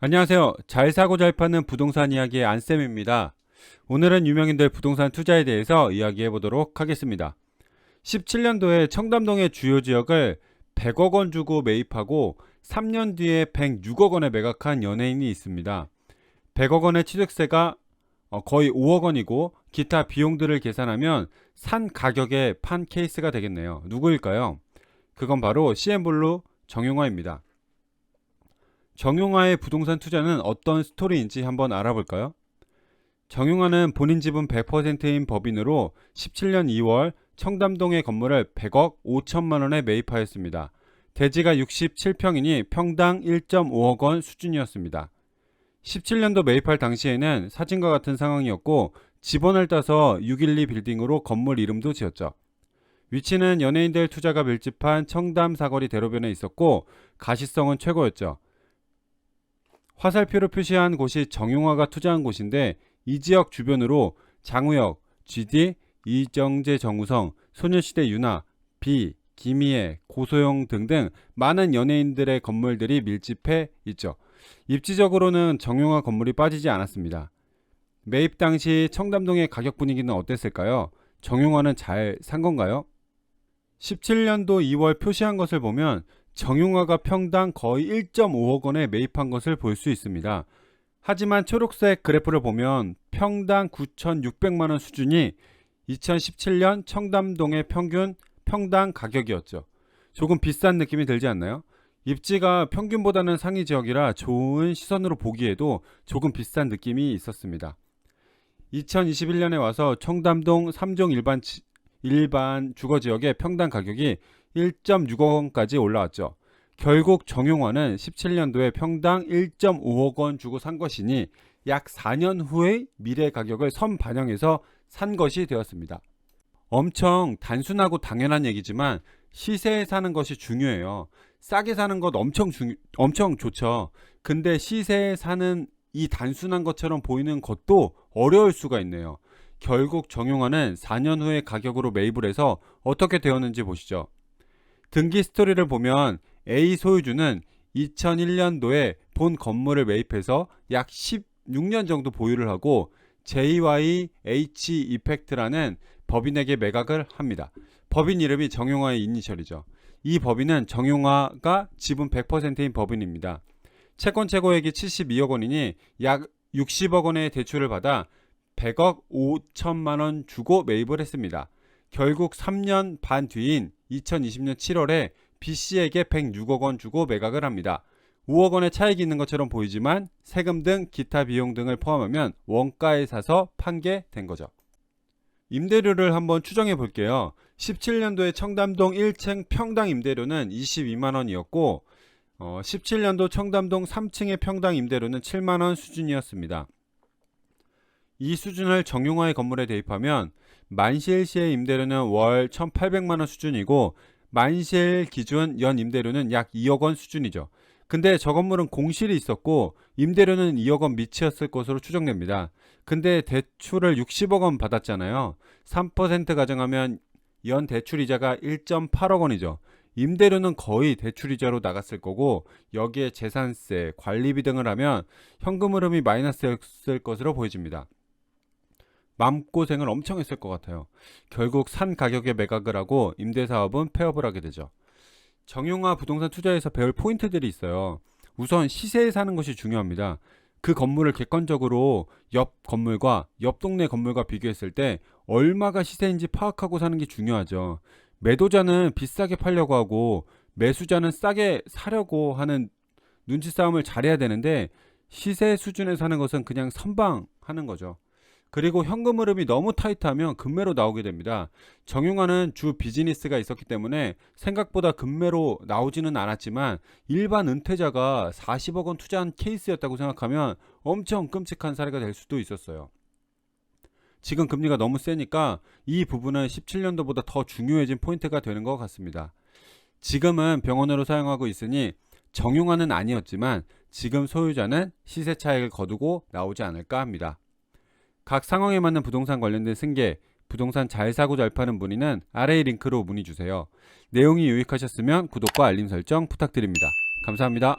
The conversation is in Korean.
안녕하세요. 잘 사고 잘 파는 부동산 이야기의 안쌤입니다. 오늘은 유명인들 부동산 투자에 대해서 이야기해 보도록 하겠습니다. 17년도에 청담동의 주요 지역을 100억 원 주고 매입하고 3년 뒤에 106억 원에 매각한 연예인이 있습니다. 100억 원의 취득세가 거의 5억 원이고 기타 비용들을 계산하면 산 가격에 판 케이스가 되겠네요. 누구일까요? 그건 바로 CN블루 정용화입니다. 정용화의 부동산 투자는 어떤 스토리인지 한번 알아볼까요? 정용화는 본인 지분 100%인 법인으로 17년 2월 청담동의 건물을 100억 5천만 원에 매입하였습니다. 대지가 67평이니 평당 1.5억 원 수준이었습니다. 17년도 매입할 당시에는 사진과 같은 상황이었고 지번을 따서 612 빌딩으로 건물 이름도 지었죠. 위치는 연예인들 투자가 밀집한 청담 사거리 대로변에 있었고 가시성은 최고였죠. 화살표로 표시한 곳이 정용화가 투자한 곳인데 이 지역 주변으로 장우혁, GD, 이정재 정우성, 소녀시대 유나, 비, 김희애, 고소영 등등 많은 연예인들의 건물들이 밀집해 있죠. 입지적으로는 정용화 건물이 빠지지 않았습니다. 매입 당시 청담동의 가격 분위기는 어땠을까요? 정용화는 잘 산 건가요? 17년도 2월 표시한 것을 보면 정용화가 평당 거의 1.5억 원에 매입한 것을 볼 수 있습니다. 하지만 초록색 그래프를 보면 평당 9,600만 원 수준이 2017년 청담동의 평균 평당 가격이었죠. 조금 비싼 느낌이 들지 않나요? 입지가 평균보다는 상위 지역이라 좋은 시선으로 보기에도 조금 비싼 느낌이 있었습니다. 2021년에 와서 청담동 3종 일반 주거지역의 평당 가격이 1.6억 원까지 올라왔죠. 결국 정용화는 17년도에 평당 1.5억 원 주고 산 것이니 약 4년 후의 미래 가격을 선반영해서 산 것이 되었습니다. 엄청 단순하고 당연한 얘기지만 시세에 사는 것이 중요해요. 싸게 사는 것 엄청 좋죠. 근데 시세에 사는 이 단순한 것처럼 보이는 것도 어려울 수가 있네요. 결국 정용화는 4년 후의 가격으로 매입을 해서 어떻게 되었는지 보시죠. 등기 스토리를 보면 A 소유주는 2001년도에 본 건물을 매입해서 약 16년 정도 보유를 하고 JYH 이펙트라는 법인에게 매각을 합니다. 법인 이름이 정용화의 이니셜이죠. 이 법인은 정용화가 지분 100%인 법인입니다. 채권 최고액이 72억 원이니 약 60억 원의 대출을 받아 100억 5천만 원 주고 매입을 했습니다. 결국 3년 반 뒤인 2020년 7월에 B씨에게 106억 원 주고 매각을 합니다. 5억 원의 차익이 있는 것처럼 보이지만 세금 등 기타 비용 등을 포함하면 원가에 사서 판게 된 거죠. 임대료를 한번 추정해 볼게요. 17년도에 청담동 1층 평당 임대료는 22만 원이었고 17년도 청담동 3층의 평당 임대료는 7만 원 수준이었습니다. 이 수준을 정용화의 건물에 대입하면 만실시의 임대료는 월 1,800만 원 수준이고 만실 기준 연 임대료는 약 2억 원 수준이죠. 근데 저 건물은 공실이 있었고 임대료는 2억 원 미치였을 것으로 추정됩니다. 근데 대출을 60억 원 받았잖아요. 3% 가정하면 연 대출 이자가 1.8억 원이죠. 임대료는 거의 대출 이자로 나갔을 거고 여기에 재산세, 관리비 등을 하면 현금 흐름이 마이너스였을 것으로 보여집니다. 마음고생을 엄청 했을 것 같아요. 결국 산 가격에 매각을 하고 임대사업은 폐업을 하게 되죠. 정용화 부동산 투자에서 배울 포인트들이 있어요. 우선 시세에 사는 것이 중요합니다. 그 건물을 객관적으로 옆 건물과 옆 동네 건물과 비교했을 때 얼마가 시세인지 파악하고 사는 게 중요하죠. 매도자는 비싸게 팔려고 하고 매수자는 싸게 사려고 하는 눈치 싸움을 잘해야 되는데 시세 수준에 사는 것은 그냥 선방하는 거죠. 그리고 현금 흐름이 너무 타이트하면 급매로 나오게 됩니다. 정용화는 주 비즈니스가 있었기 때문에 생각보다 급매로 나오지는 않았지만 일반 은퇴자가 40억 원 투자한 케이스였다고 생각하면 엄청 끔찍한 사례가 될 수도 있었어요. 지금 금리가 너무 세니까 이 부분은 17년도보다 더 중요해진 포인트가 되는 것 같습니다. 지금은 병원으로 사용하고 있으니 정용화는 아니었지만 지금 소유자는 시세 차익을 거두고 나오지 않을까 합니다. 각 상황에 맞는 부동산 관련된 승계, 부동산 잘 사고 잘 파는 문의는 아래의 링크로 문의 주세요. 내용이 유익하셨으면 구독과 알림 설정 부탁드립니다. 감사합니다.